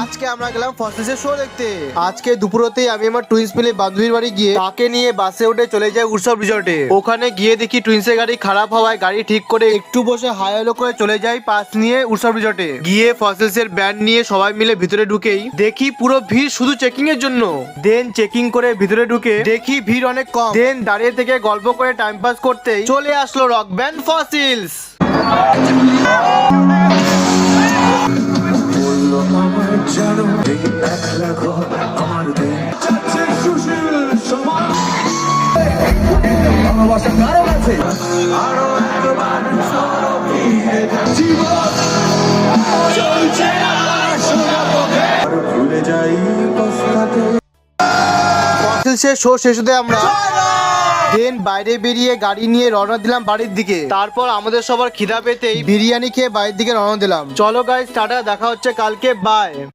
আজকে আমরা গেলাম ফসিলসের শো দেখতে। আজকে দুপুরতেই আমি আমার টুইন্স মিলে বান্ধবীর বাড়ি গিয়ে তাকে নিয়ে বাসে উঠে চলে যাই উৎসব রিসর্টে। ওখানে গিয়ে দেখি টুইন্সের গাড়ি খারাপ হওয়ায় গাড়ি ঠিক করে একটু বসে হাই হ্যালো করে চলে যাই পাস নিয়ে উৎসব রিসর্টে। গিয়ে ফসিলসের ব্যান্ড নিয়ে সবাই মিলে ভিতরে ঢুকেই দেখি পুরো ভিড় শুধু চেকিং এর জন্য। দেন চেকিং করে ভিতরে ঢুকে দেখি ভিড় অনেক কম। দেন দাঁড়িয়ে থেকে গল্প করে টাইম পাস করতেই চলে আসলো রক ব্যান্ড ফসিলস। ফসিলসের শো শেষ হতে আমরা দেন বাইরে বেরিয়ে গাড়ি নিয়ে রওনা দিলাম বাড়ির দিকে। তারপর আমাদের সবার খিদা পেতেই বিরিয়ানি খেয়ে বাড়ির দিকে রওনা দিলাম। চলো গাইস, টাটা, দেখা হচ্ছে কালকে, বাই।